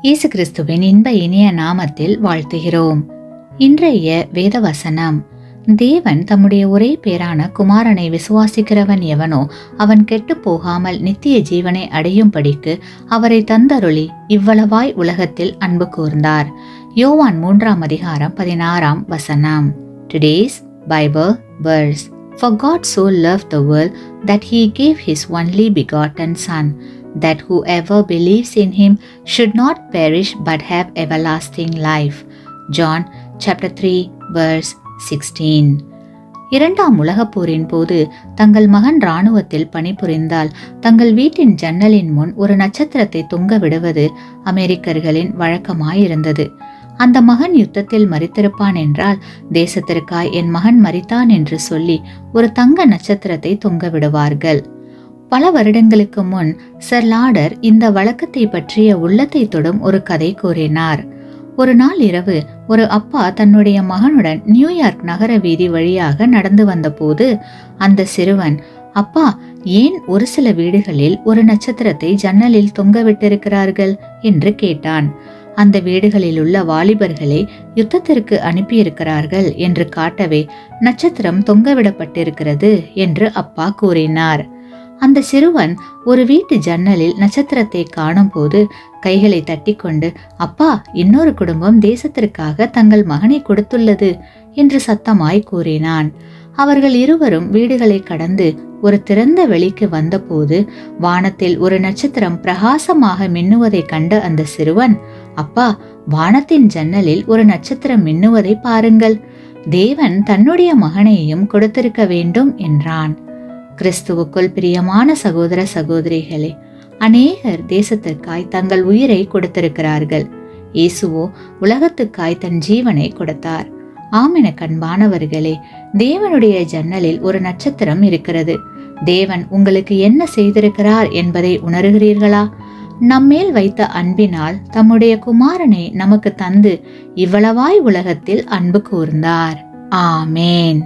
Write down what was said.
இயேசு கிறிஸ்துவின் இன்ப இனிய நாமத்தில் வாழ்த்துகிறோம். இன்றைய வேத வசனம்: தேவன் தம்முடைய ஒரே பேரான குமாரனை விசுவாசிக்கிறவன் எவனோ அவன் கெட்டு போகாமல் நித்திய ஜீவனை அடையும்படிக்கு அவரை தந்தருளி இவ்வளவாய் உலகத்தில் அன்பு கூர்ந்தார். யோவான் 3:16. Today's Bible verse: For God so loved the world that he gave his only begotten Son, that whoever believes in him should not perish but have everlasting life. John chapter 3 verse 16. இரண்டாம் உலகப் போரின் போது தங்கள் மகன் இராணுவத்தில் பணிபுரிந்தால் தங்கள் வீட்டின் ஜன்னலின் முன் ஒரு நட்சத்திரத்தை தொங்க விடுவது அமெரிக்கர்களின் வழக்கமாயிருந்தது. அந்த மகன் யுத்தத்தில் மரித்திருப்பான் என்றால், தேசத்திற்காய் என் மகன் மரித்தான் என்று சொல்லி ஒரு தங்க நட்சத்திரத்தை தொங்க விடுவார்கள். பல வருடங்களுக்கு முன் சர் லாடர் இந்த வழக்கத்தை பற்றிய உள்ளத்தை தொடும் ஒரு கதை கூறினார். ஒரு நாள் இரவு ஒரு அப்பா தன்னுடைய மகனுடன் நியூயார்க் நகர வீதி வழியாக நடந்து வந்தபோது அந்த சிறுவன், அப்பா, ஏன் ஒரு சில வீடுகளில் ஒரு நட்சத்திரத்தை ஜன்னலில் தொங்க விட்டிருக்கிறார்கள் என்று கேட்டான். அந்த வீடுகளில் உள்ள வாலிபர்களை யுத்தத்திற்கு அனுப்பியிருக்கிறார்கள் என்று காட்டவே நட்சத்திரம் தொங்கவிடப்பட்டிருக்கிறது என்று அப்பா கூறினார். அந்த சிறுவன் ஒரு வீட்டு ஜன்னலில் நட்சத்திரத்தை காணும் போது கைகளை தட்டி கொண்டு, அப்பா, இன்னொரு குடும்பம் தேசத்திற்காக தங்கள் மகனை கொடுத்துள்ளது என்று சத்தமாய் கூறினான். அவர்கள் இருவரும் வீடுகளை கடந்து ஒரு திறந்த வெளிக்கு வந்தபோது வானத்தில் ஒரு நட்சத்திரம் பிரகாசமாக மின்னுவதை கண்ட அந்த சிறுவன், அப்பா, வானத்தின் ஜன்னலில் ஒரு நட்சத்திரம் மின்னுவதை பாருங்கள், தேவன் தன்னுடைய மகனையும் கொடுத்திருக்க வேண்டும் என்றான். கிறிஸ்துவுக்குள் பிரியமான சகோதர சகோதரிகளே, அநேகர் தேசத்திற்காய் தங்கள் உயிரை கொடுத்திருக்கிறார்கள். இயேசுவோ உலகத்துக்காய் தன் ஜீவனை கொடுத்தார். ஆமென கண்பானவர்களே, தேவனுடைய ஜன்னலில் ஒரு நட்சத்திரம் இருக்கிறது. தேவன் உங்களுக்கு என்ன செய்திருக்கிறார் என்பதை உணர்கிறீர்களா? நம்மேல் வைத்த அன்பினால் தம்முடைய குமாரனை நமக்கு தந்து இவ்வளவாய் உலகத்தில் அன்பு கூர்ந்தார். ஆமேன்.